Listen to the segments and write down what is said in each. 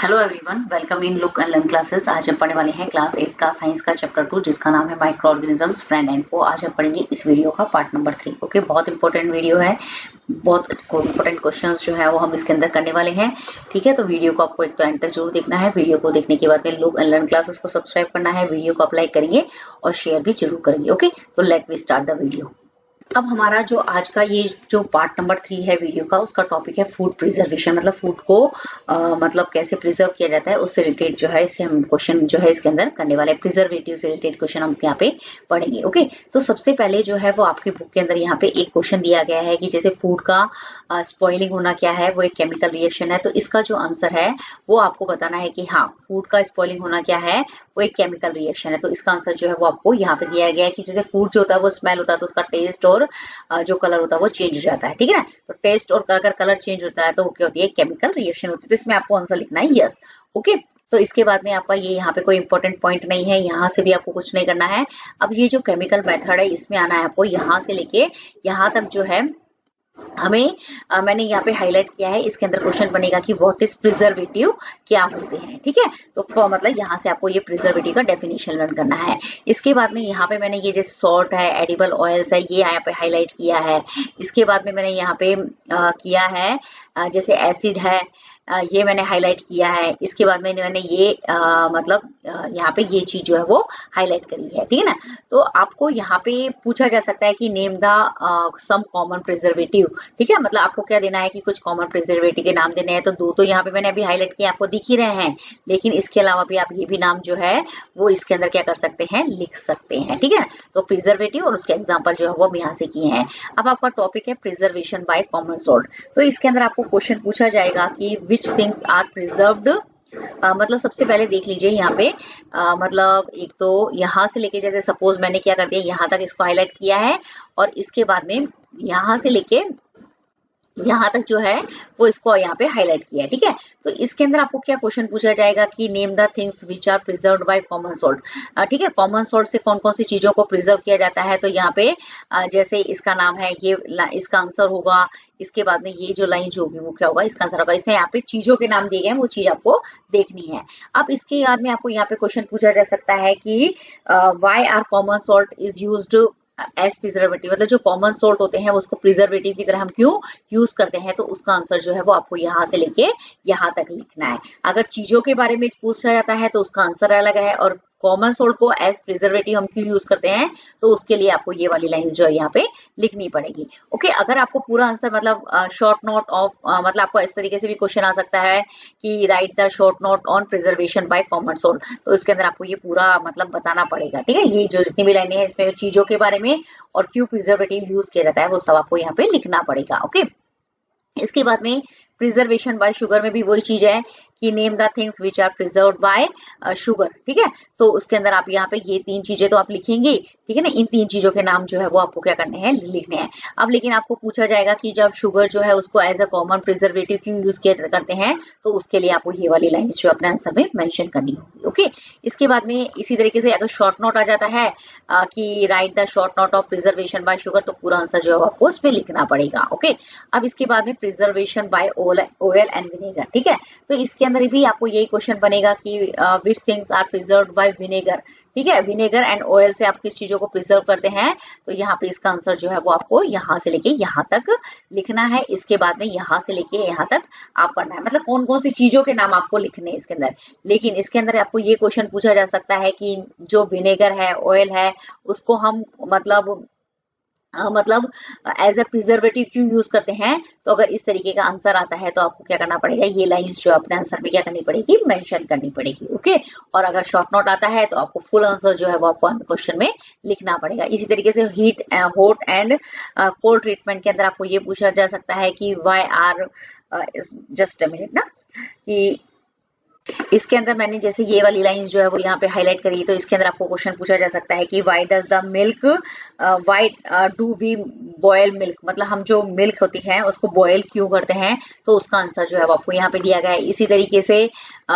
Hello everyone, welcome in look and learn classes. आज हम पढ़ने वाले हैं क्लास 8 का साइंस का चैप्टर 2 जिसका नाम है माइक्रो ऑर्गेनिजम्स फ्रेंड एंड फो। आज हम पढ़ेंगे इस वीडियो का पार्ट नंबर 3। ओके, बहुत इंपॉर्टेंट वीडियो है, बहुत इंपॉर्टेंट क्वेश्चंस जो है वो हम इसके अंदर करने वाले हैं। ठीक है, तो वीडियो को आपको एक तो एंड तक जरूर देखना है। वीडियो को देखने के बाद में लुक एंड लर्न क्लासेस को सब्सक्राइब करना है, वीडियो को अप्लाई करेंगे और शेयर भी जरूर करेंगे। ओके, तो let we start the video. अब हमारा जो आज का ये जो पार्ट नंबर 3 है वीडियो का, उसका टॉपिक है फूड प्रिजर्वेशन। मतलब फूड को मतलब कैसे प्रिजर्व किया जाता है उससे रिलेटेड जो है इससे हम क्वेश्चन जो है इसके अंदर करने वाले हैं। प्रिजर्वेटिव से रिलेटेड क्वेश्चन हम यहाँ पे पढ़ेंगे। ओके, तो सबसे पहले जो है वो आपकी बुक के अंदर यहाँ पे एक क्वेश्चन दिया गया है कि जैसे फूड का स्पॉइलिंग होना क्या है, वो एक केमिकल रिएक्शन है। तो इसका जो आंसर है वो आपको बताना है कि हाँ, फूड का स्पॉइलिंग होना क्या है, वो एक केमिकल रिएक्शन है। तो इसका आंसर जो है वो आपको यहाँ पे दिया गया है कि जैसे फूड जो होता है वो स्मेल होता है तो उसका टेस्ट और जो कलर होता है वो चेंज हो जाता है। ठीक है ना, तो टेस्ट और अगर कलर चेंज होता है तो वो क्या होती है, केमिकल रिएक्शन होती है। तो इसमें आपको आंसर लिखना है यस। ओके, तो इसके बाद में आपका ये यहाँ पे कोई इंपॉर्टेंट पॉइंट नहीं है, यहाँ से भी आपको कुछ नहीं करना है। अब ये जो केमिकल मेथड है इसमें आना है आपको यहाँ से लेके यहाँ तक जो है हमें मैंने यहाँ पे हाईलाइट किया है। इसके अंदर क्वेश्चन बनेगा कि व्हाट इज प्रिजर्वेटिव, क्या होते हैं। ठीक है, तो मतलब यहाँ से आपको ये प्रिजर्वेटिव का डेफिनेशन लर्न करना है। इसके बाद में यहाँ पे मैंने ये जैसे सॉल्ट है, एडिबल ऑयल्स है, ये यहाँ पे हाईलाइट किया है। इसके बाद में मैंने यहाँ पे किया है जैसे एसिड है, ये मैंने हाईलाइट किया है। इसके बाद में मैंने ये मतलब यहाँ पे ये चीज जो है वो हाईलाइट करी है। ठीक है ना, तो आपको यहाँ पे पूछा जा सकता है कि name the some common preservative. ठीक है, मतलब आपको क्या देना है कि कुछ कॉमन प्रिजर्वेटिव के नाम देने हैं। तो दो तो यहाँ पे मैंने अभी हाईलाइट किए, आपको दिख ही रहे हैं, लेकिन इसके अलावा भी आप ये भी नाम जो है वो इसके अंदर क्या कर सकते हैं, लिख सकते हैं। ठीक है, तो प्रिजर्वेटिव और उसके एग्जाम्पल जो है वो हम यहाँ से किए हैं। अब आपका टॉपिक है प्रिजर्वेशन बाय कॉमन सॉल्ट। तो इसके अंदर आपको क्वेश्चन पूछा जाएगा कि विच थिंग्स आर प्रिजर्व्ड। मतलब सबसे पहले देख लीजिए यहाँ पे मतलब एक तो यहाँ से लेके जैसे सपोज मैंने क्या कर दिया, यहाँ तक इसको हाईलाइट किया है और इसके बाद में यहाँ से लेके यहाँ तक जो है वो इसको यहाँ पे हाईलाइट किया है। ठीक है, तो इसके अंदर आपको क्या क्वेश्चन पूछा जाएगा कि name the things which are preserved by common salt. ठीक है, कॉमन सॉल्ट से कौन कौन सी चीजों को प्रिजर्व किया जाता है। तो यहाँ पे जैसे इसका नाम है, ये इसका आंसर होगा। इसके बाद में ये जो लाइन जो भी वो क्या होगा, इसका आंसर होगा। इसमें यहाँ पे चीजों के नाम दिए गए हैं, वो चीज आपको देखनी है। अब इसके बाद में आपको यहाँ पे क्वेश्चन पूछा जा सकता है कि why are common salt is used as preservative. मतलब जो कॉमन सॉल्ट होते हैं उसको प्रिजर्वेटिव की तरह हम क्यों यूज करते हैं। तो उसका आंसर जो है वो आपको यहाँ से लेके यहाँ तक लिखना है। अगर चीजों के बारे में पूछा जाता है तो उसका आंसर अलग है, और कॉमन सॉल्ट को एज प्रिजर्वेटिव हम क्यों यूज करते हैं तो उसके लिए आपको ये वाली लाइंस जो है यहाँ पे लिखनी पड़ेगी। ओके, अगर आपको पूरा आंसर मतलब शॉर्ट नोट ऑफ मतलब आपको इस तरीके से भी क्वेश्चन आ सकता है कि right the short note on preservation bye common salt. तो इसके अंदर आपको ये पूरा मतलब बताना पड़ेगा। ठीक है, ये जो जितनी भी लाइनें हैं इसमें चीजों के बारे में और क्यों प्रिजर्वेटिव यूज किया जाता है वो सब आपको यहाँ पे लिखना पड़ेगा। ओके, इसके बाद में प्रिजर्वेशन बाय शुगर में भी वही चीज है कि name the things which are preserved by sugar. ठीक है, तो उसके अंदर आप यहाँ पे ये तीन चीजें तो आप लिखेंगे। ठीक है ना, इन तीन चीजों के नाम जो है वो आपको क्या करने हैं, लिखने हैं। अब लेकिन आपको पूछा जाएगा कि जब शुगर जो है उसको एज अ कॉमन प्रिजर्वेटिव क्यों यूज किया करते हैं, तो उसके लिए आपको ये वाली लाइंस जो अपने आंसर में मेंशन करनी होगी। ओके, इसके बाद में इसी तरीके से अगर शॉर्ट नोट आ जाता है कि right the short note of preservation bye sugar, तो पूरा आंसर जो है आपको उसमें लिखना पड़ेगा। ओके, अब इसके बाद में preservation by oil and vinegar. ठीक है, तो इसके अंदर भी आपको यही क्वेश्चन बनेगा कि which things are preserved by vinegar. ठीक है, विनेगर एंड ऑयल से आप किस चीजों को प्रिजर्व करते हैं। तो यहाँ पे इसका आंसर जो है वो आपको यहाँ से लेके यहाँ तक लिखना है। इसके बाद में यहाँ से लेके यहाँ तक आप करना है, मतलब कौन कौन सी चीजों के नाम आपको लिखने हैं इसके अंदर। लेकिन इसके अंदर आपको ये क्वेश्चन पूछा जा सकता है कि जो विनेगर है, ऑयल है, उसको हम मतलब एज ए प्रिजर्वेटिव क्यों यूज करते हैं। तो अगर इस तरीके का आंसर आता है तो आपको क्या करना पड़ेगा, ये लाइंस जो अपने आंसर में क्या करनी पड़ेगी, मेंशन करनी पड़ेगी। ओके, और अगर शॉर्ट नोट आता है तो आपको फुल आंसर जो है वो आपको क्वेश्चन में लिखना पड़ेगा। इसी तरीके से हॉट एंड कोल्ड ट्रीटमेंट के अंदर आपको ये पूछा जा सकता है कि why are just a minute ना, कि इसके अंदर मैंने जैसे ये वाली लाइंस जो है वो यहाँ पे हाईलाइट करी, तो इसके अंदर आपको क्वेश्चन पूछा जा सकता है कि why does the milk why do we boil milk. मतलब हम जो मिल्क होती है उसको बॉयल क्यों करते हैं, तो उसका आंसर जो है वो आपको यहाँ पे दिया गया है। इसी तरीके से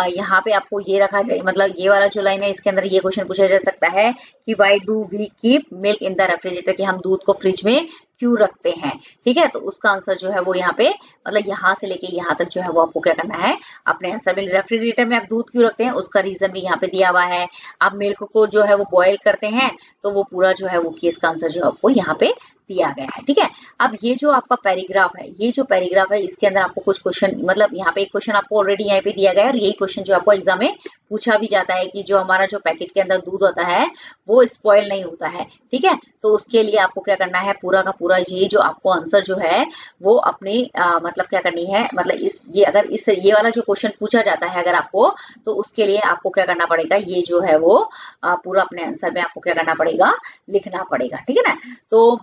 यहाँ पे आपको ये रखा जाए, मतलब ये वाला जो लाइन है इसके अंदर ये क्वेश्चन पूछा जा सकता है कि why do we keep milk in the refrigerator, कि हम दूध को फ्रिज में क्यों रखते हैं, ठीक है। तो उसका आंसर जो है वो यहाँ पे मतलब यहाँ से लेके यहाँ तक जो है वो आपको क्या करना है अपने आंसर में। रेफ्रिजरेटर में आप दूध क्यों रखते हैं उसका रीजन भी यहाँ पे दिया हुआ है। आप मिल्क को जो है वो बॉयल करते हैं तो वो पूरा जो है वो केस का आंसर जो आपको यहाँ पे दिया गया है, ठीक है। अब ये जो आपका पैराग्राफ है, ये जो पैराग्राफ है इसके अंदर आपको कुछ क्वेश्चन मतलब यहाँ पे एक क्वेश्चन आपको ऑलरेडी यहाँ पे दिया गया है और यही क्वेश्चन जो आपको एग्जाम में पूछा भी जाता है कि जो हमारा जो पैकेट के अंदर दूध होता है वो स्पॉइल नहीं होता है, ठीक है। तो उसके लिए आपको क्या करना है पूरा का पूरा ये जो आपको आंसर जो है वो अपनी मतलब क्या करनी है मतलब ये अगर ये वाला जो क्वेश्चन पूछा जाता है अगर आपको तो उसके लिए आपको क्या करना पड़ेगा ये जो है वो पूरा अपने आंसर में आपको क्या करना पड़ेगा लिखना पड़ेगा, ठीक है ना। तो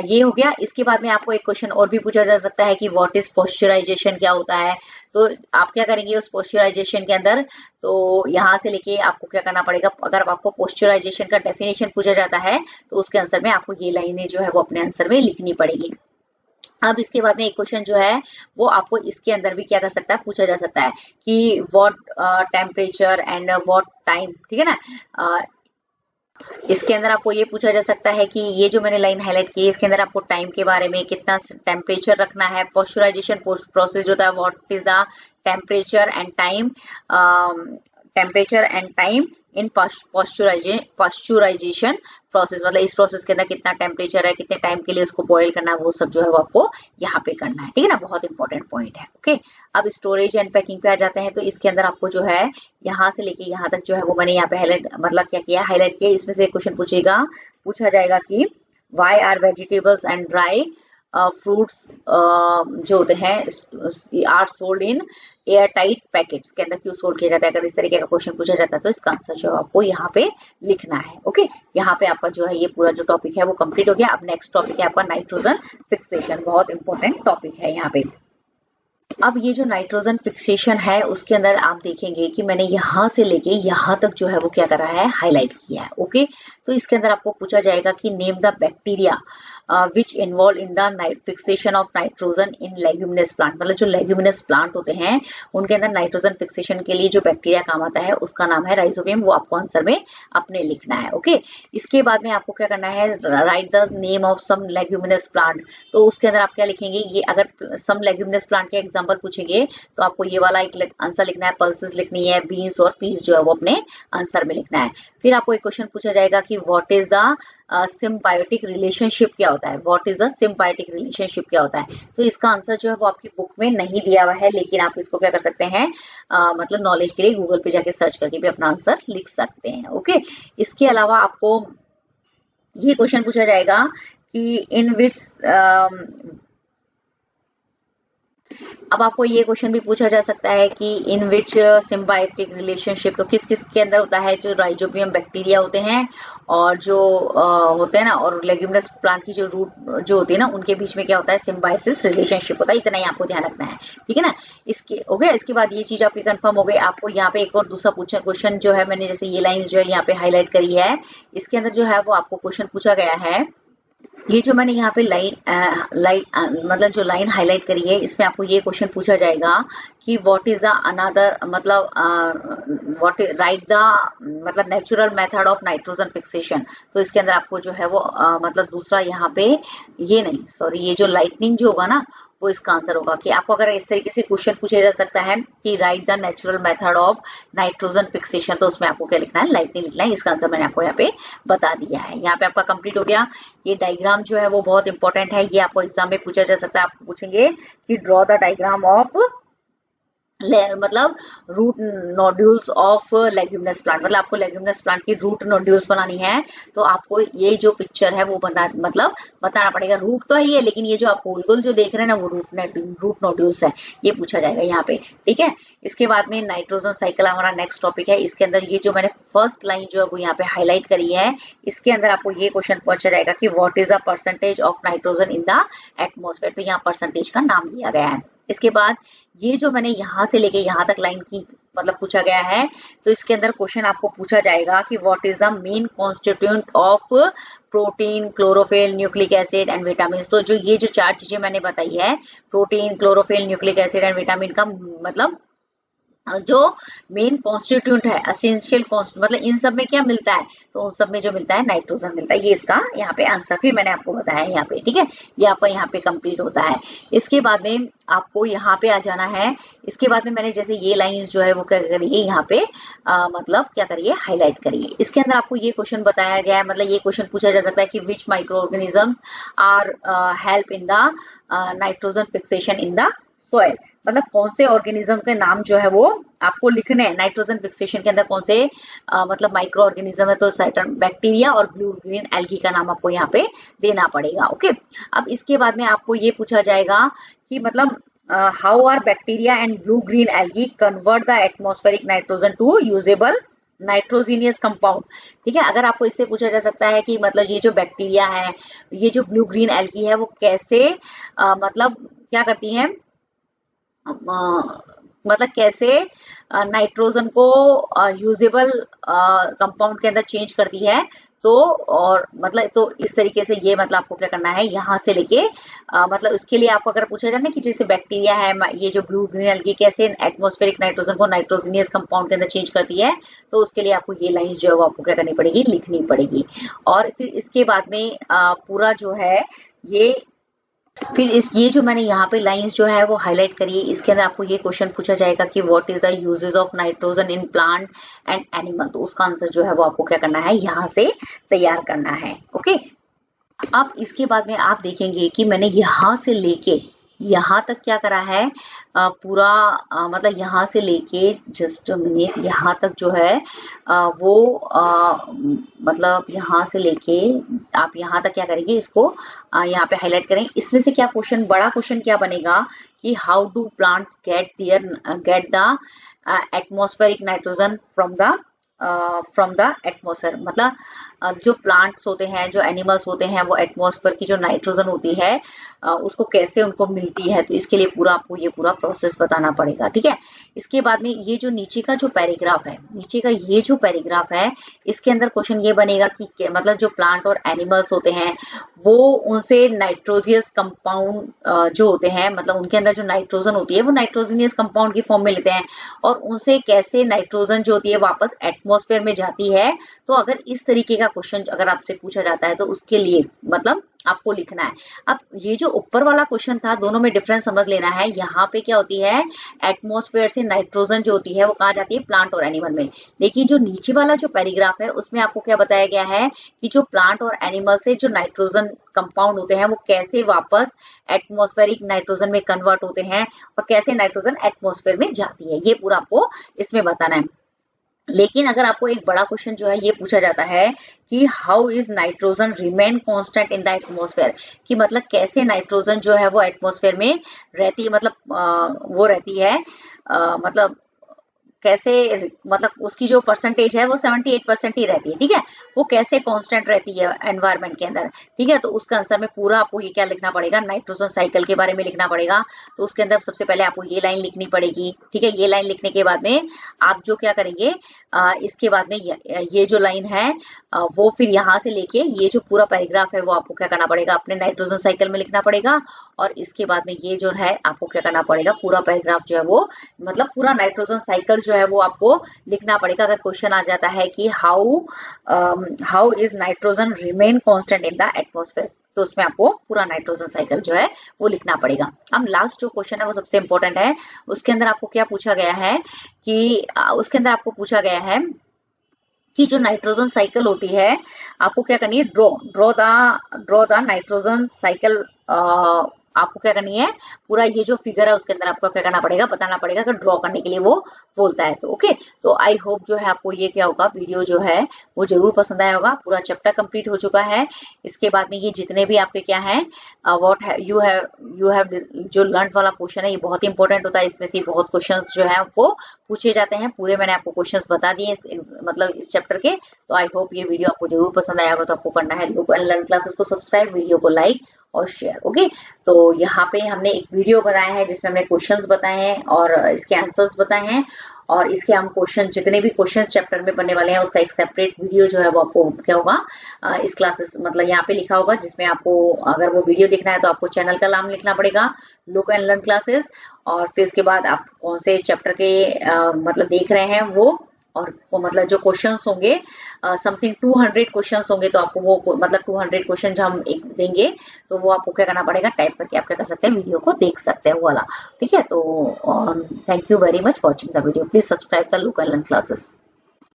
ये हो गया। इसके बाद में आपको एक क्वेश्चन और भी पूछा जा सकता है कि व्हाट इज पॉस्चराइजेशन, क्या होता है। तो आप क्या करेंगे उस पॉस्चराइजेशन के अंदर, तो यहाँ से लेके आपको क्या करना पड़ेगा अगर आपको पॉस्चराइजेशन का डेफिनेशन पूछा जाता है तो उसके आंसर में आपको ये लाइनें जो है वो अपने आंसर में लिखनी पड़ेगी। अब इसके बाद में एक क्वेश्चन जो है वो आपको इसके अंदर भी क्या कर सकता है पूछा जा सकता है कि what temperature and what time, ठीक है ना। इसके अंदर आपको ये पूछा जा सकता है कि ये जो मैंने लाइन हाईलाइट की है इसके अंदर आपको टाइम के बारे में कितना टेम्परेचर रखना है। पॉस्चराइजेशन प्रोसेस जो होता है what is the temperature and time in pasteurisation process, मतलब इस प्रोसेस के अंदर कितना टेम्परेचर है कितने टाइम के लिए उसको बॉयल करना है वो सब जो है वो आपको यहाँ पे करना है, ठीक है ना। बहुत इंपॉर्टेंट पॉइंट है, ओके। अब स्टोरेज एंड पैकिंग पे आ जाते हैं तो इसके अंदर आपको जो है यहाँ से लेके यहाँ तक जो है वो मैंने यहाँ पे हाईलाइट मतलब क्या किया हाईलाइट किया। इसमें से क्वेश्चन पूछा जाएगा कि why are vegetables and dry fruits जो होते हैं are sold in airtight packets के अंदर क्यों सोल्ड किया जाता है। अगर इस तरीके का क्वेश्चन पूछा जाता है तो इसका आंसर जो आपको यहाँ पे लिखना है, ओके। यहाँ पे आपका जो है ये पूरा जो टॉपिक है वो कंप्लीट हो गया। अब नेक्स्ट टॉपिक है आपका नाइट्रोजन फिक्सेशन, बहुत इंपॉर्टेंट टॉपिक है यहाँ पे। अब ये जो नाइट्रोजन फिक्सेशन है उसके अंदर आप देखेंगे कि मैंने यहाँ से लेके यहाँ तक जो है वो क्या करा है हाईलाइट किया है, ओके। तो इसके अंदर आपको पूछा जाएगा कि name the bacteria which involve in the fixation of nitrogen in leguminous plant, मतलब जो लेग्यूमिनस प्लांट होते हैं उनके अंदर नाइट्रोजन फिक्सेशन के लिए जो बैक्टीरिया काम आता है उसका नाम है राइजोबियम, वो आपको आंसर में अपने लिखना है, ओके। इसके बाद में आपको क्या करना है write the name of some leguminous plant, तो उसके अंदर आप क्या लिखेंगे ये अगर सम लेग्यूमिनस प्लांट के एग्जाम्पल पूछेंगे तो आपको ये वाला एक आंसर लिखना है, पल्सेस लिखनी है, बीन्स और पीस जो है वो अपने आंसर में लिखना है। फिर आपको एक क्वेश्चन पूछा जाएगा कि what is the symbiotic relationship क्या होता है, what is the symbiotic relationship क्या होता है। तो इसका आंसर जो है वो आपकी बुक में नहीं दिया हुआ है लेकिन आप इसको क्या कर सकते हैं मतलब नॉलेज के लिए गूगल पे जाके सर्च करके भी अपना आंसर लिख सकते हैं, ओके। इसके अलावा आपको ये क्वेश्चन पूछा जाएगा कि इन विच अब आपको ये क्वेश्चन भी पूछा जा सकता है कि इन विच सिम्बायोटिक रिलेशनशिप, तो किस किस के अंदर होता है, जो राइजोबियम बैक्टीरिया होते हैं और जो होते हैं ना और लेग्यूमिनस प्लांट की जो रूट जो होती है ना उनके बीच में क्या होता है सिम्बायोसिस रिलेशनशिप होता है। इतना ही आपको ध्यान रखना है, ठीक है ना। इसके हो गया। इसके बाद ये चीज आपकी कंफर्म हो गई। आपको यहाँ पे एक और दूसरा क्वेश्चन जो है मैंने जैसे ये लाइंस जो है यहाँ पे हाईलाइट करी है इसके अंदर जो है वो आपको क्वेश्चन पूछा गया है। ये जो मैंने यहाँ पे मतलब जो लाइन हाईलाइट करी है इसमें आपको ये क्वेश्चन पूछा जाएगा कि व्हाट इज द अनदर मतलब व्हाट राइट द मतलब natural method of nitrogen fixation. तो इसके अंदर आपको जो है वो मतलब दूसरा यहाँ पे ये नहीं सॉरी ये जो लाइटनिंग जो होगा ना वो इसका आंसर होगा। कि आपको अगर इस तरीके से क्वेश्चन पूछा जा सकता है कि right the natural method of nitrogen fixation तो उसमें आपको क्या लिखना है लाइटनिंग लिखना है। इसका आंसर मैंने आपको यहाँ पे बता दिया है। यहाँ पे आपका कंप्लीट हो गया। ये डायग्राम जो है वो बहुत इंपॉर्टेंट है, ये आपको एग्जाम में पूछा जा सकता है। आपको पूछेंगे कि ड्रॉ द डायग्राम ऑफ मतलब root nodules of leguminous plant, मतलब आपको लेग्यूमिनस प्लांट की रूट नोड्यूल्स बनानी है तो आपको ये जो पिक्चर है वो मतलब बताना पड़ेगा। रूट तो है ही है लेकिन ये जो आप गोल गोल जो देख रहे हैं ना वो रूट नोड्यूल्स है, ये पूछा जाएगा यहाँ पे, ठीक है। इसके बाद में नाइट्रोजन साइकिल हमारा नेक्स्ट टॉपिक है। इसके अंदर ये जो मैंने फर्स्ट लाइन जो है वो यहाँ पे हाईलाइट करी है इसके अंदर आपको ये क्वेश्चन पूछा जाएगा कि what is the percentage of nitrogen in the atmosphere. तो यहाँ परसेंटेज का नाम दिया गया है। इसके बाद ये जो मैंने यहाँ से लेके यहाँ तक लाइन की मतलब पूछा गया है तो इसके अंदर क्वेश्चन आपको पूछा जाएगा कि what is the main constituent of protein, chlorophyll, nucleic acid and vitamin. तो जो ये जो चार चीजें मैंने बताई है protein, chlorophyll, nucleic acid and vitamin का मतलब जो मेन कॉन्स्टिट्यूएंट है, एसेंशियल मतलब इन सब में क्या मिलता है, तो उन सब में जो मिलता है नाइट्रोजन मिलता है। ये इसका यहाँ पे आंसर फिर मैंने आपको बताया यहाँ पे, ठीक है, ये आपका यहाँ पे कंप्लीट होता है। इसके बाद में आपको यहाँ पे आ जाना है। इसके बाद में मैंने जैसे ये लाइंस जो है वो क्या करिए यहाँ पे मतलब क्या करिए, हाईलाइट करिए। इसके अंदर आपको ये क्वेश्चन बताया गया है, मतलब ये क्वेश्चन पूछा जा सकता है कि which micro organisms are help in the nitrogen fixation in the soil, मतलब कौन से ऑर्गेनिज्म के नाम जो है वो आपको लिखने हैं नाइट्रोजन फिक्सेशन के अंदर, कौन से मतलब माइक्रो ऑर्गेनिज्म है, तो साइटन बैक्टीरिया और ब्लू ग्रीन एल्गी का नाम आपको यहाँ पे देना पड़ेगा। ओके, अब इसके बाद में आपको ये पूछा जाएगा कि मतलब how are bacteria and blue green algae convert the atmospheric nitrogen to usable nitrogenous compound. ठीक है, अगर आपको इससे पूछा जा सकता है कि मतलब ये जो बैक्टीरिया है, ये जो ब्लू ग्रीन एल्गी है, वो कैसे मतलब क्या करती है, मतलब कैसे नाइट्रोजन को यूजेबल कंपाउंड के अंदर चेंज करती है। तो और मतलब तो इस तरीके से ये मतलब आपको क्या करना है, यहाँ से लेके मतलब उसके लिए आपको अगर पूछा जाए ना कि जैसे बैक्टीरिया है, ये जो ब्लू ग्रीन एल्गी कैसे एटमॉस्फेरिक नाइट्रोजन को नाइट्रोजीनियस कंपाउंड के अंदर चेंज करती है, तो उसके लिए आपको ये लाइंस जो है वो आपको क्या करनी पड़ेगी, लिखनी पड़ेगी। और फिर इसके बाद में पूरा जो है ये फिर ये जो मैंने यहाँ पे लाइंस जो है वो हाईलाइट करी है, इसके अंदर आपको ये क्वेश्चन पूछा जाएगा कि what is the uses of nitrogen in plant and animal, तो उसका आंसर जो है वो आपको क्या करना है, यहाँ से तैयार करना है। ओके, अब इसके बाद में आप देखेंगे कि मैंने यहाँ से लेके यहाँ तक क्या करा है, पूरा मतलब यहाँ से लेके जस्ट मिनट यहाँ तक जो है वो मतलब यहाँ से लेके आप यहाँ तक क्या करेंगे, इसको यहाँ पे हाईलाइट करें। इसमें से क्या क्वेश्चन, बड़ा क्वेश्चन क्या बनेगा कि how do plants get the atmospheric nitrogen from the atmosphere, मतलब जो प्लांट्स होते हैं, जो एनिमल्स होते हैं, वो एटमॉस्फेयर की जो नाइट्रोजन होती है उसको कैसे उनको मिलती है, तो इसके लिए पूरा आपको ये पूरा प्रोसेस बताना पड़ेगा। ठीक है, इसके बाद में ये जो नीचे का जो पैराग्राफ है, नीचे का ये जो पैराग्राफ है, इसके अंदर क्वेश्चन ये बनेगा कि मतलब जो प्लांट और एनिमल्स होते हैं वो उनसे नाइट्रोजियस कंपाउंड जो होते हैं, मतलब उनके अंदर जो नाइट्रोजन होती है वो नाइट्रोजिनियस कंपाउंड की फॉर्म में लेते हैं, और उनसे कैसे नाइट्रोजन जो होती है वापस एटमॉस्फेयर में जाती है। तो अगर इस तरीके का क्वेश्चन अगर आपसे पूछा जाता है तो उसके लिए मतलब आपको लिखना है। अब ये जो ऊपर वाला क्वेश्चन था, दोनों में डिफरेंस समझ लेना है। यहाँ पे क्या होती है, एटमॉस्फेयर से नाइट्रोजन जो होती है वो कहाँ जाती है, प्लांट और एनिमल में। लेकिन जो नीचे वाला जो पैराग्राफ है उसमें आपको क्या बताया गया है कि जो प्लांट और एनिमल से जो नाइट्रोजन कंपाउंड होते हैं वो कैसे वापस एटमॉस्फेरिक नाइट्रोजन में कन्वर्ट होते हैं और कैसे नाइट्रोजन एटमॉस्फेयर में जाती है, ये पूरा आपको इसमें बताना है। लेकिन अगर आपको एक बड़ा क्वेश्चन जो है ये पूछा जाता है कि how is nitrogen remain constant in the atmosphere, कि मतलब कैसे नाइट्रोजन जो है वो एटमॉस्फेयर में रहती है, मतलब वो रहती है मतलब कैसे, मतलब उसकी जो परसेंटेज है वो 78% ही रहती है। ठीक है, वो कैसे कांस्टेंट रहती है एनवायरनमेंट के अंदर। ठीक है, तो उसका आंसर में पूरा आपको ये क्या लिखना पड़ेगा, नाइट्रोजन साइकिल के बारे में लिखना पड़ेगा। तो उसके अंदर सबसे पहले आपको ये लाइन लिखनी पड़ेगी। ठीक है, ये लाइन लिखने के बाद में आप जो क्या करेंगे, इसके बाद में ये जो लाइन है वो फिर यहाँ से लेके ये जो पूरा पैराग्राफ है वो आपको क्या करना पड़ेगा, अपने नाइट्रोजन साइकिल में लिखना पड़ेगा। और इसके बाद में ये जो है आपको क्या करना पड़ेगा, पूरा पैराग्राफ जो है वो मतलब पूरा नाइट्रोजन साइकिल जो है वो आपको लिखना पड़ेगा। अगर क्वेश्चन आ जाता है कि how is nitrogen remain constant in the atmosphere, तो उसमें आपको पूरा नाइट्रोजन साइकिल जो है वो लिखना पड़ेगा। अब लास्ट जो क्वेश्चन है वो सबसे इंपॉर्टेंट है। उसके अंदर आपको क्या पूछा गया है कि उसके अंदर आपको पूछा गया है कि जो नाइट्रोजन साइकिल होती है आपको क्या करनी है, ड्रॉ द नाइट्रोजन साइकिल आपको क्या करनी है, पूरा ये जो फिगर है उसके अंदर आपको क्या करना पड़ेगा, बताना पड़ेगा कि ड्रॉ करने के लिए वो बोलता है। तो ओके, तो आई होप जो है आपको ये क्या होगा, वीडियो जो है वो जरूर पसंद आया होगा। पूरा चैप्टर कंप्लीट हो चुका है। इसके बाद में ये जितने भी आपके क्या है व्हाट यू हैव जो लर्न वाला क्वेश्चन है ये बहुत ही इंपॉर्टेंट होता है। इसमें से बहुत क्वेश्चंस जो है आपको पूछे जाते हैं। पूरे मैंने आपको क्वेश्चंस बता दिए मतलब इस चैप्टर के। तो आई होप ये वीडियो आपको जरूर पसंद आया होगा। तो आपको करना है लुक एंड लर्न क्लासेस को सब्सक्राइब, वीडियो को लाइक और शेयर। ओके, तो यहाँ पे हमने एक वीडियो बनाया है जिसमें हमने क्वेश्चंस बताए हैं और इसके आंसर्स बताए हैं। और इसके हम क्वेश्चन, जितने भी क्वेश्चन चैप्टर में बनने वाले हैं उसका एक सेपरेट वीडियो जो है वो आपको क्या होगा, इस क्लासेस मतलब यहाँ पे लिखा होगा, जिसमें आपको अगर वो वीडियो देखना है तो आपको चैनल का नाम लिखना पड़ेगा, लुक एंड लर्न क्लासेस, और फिर उसके बाद आप कौन से चैप्टर के मतलब देख रहे हैं वो, और वो मतलब जो क्वेश्चंस होंगे समथिंग 200 क्वेश्चंस होंगे, तो आपको वो मतलब 200 क्वेश्चन जो हम एक देंगे तो वो आपको क्या करना पड़ेगा, टाइप करके आप क्या कर सकते हैं, वीडियो को देख सकते हैं वो वाला। ठीक है, तो thank you very much watching the video. Please subscribe the look and learn classes.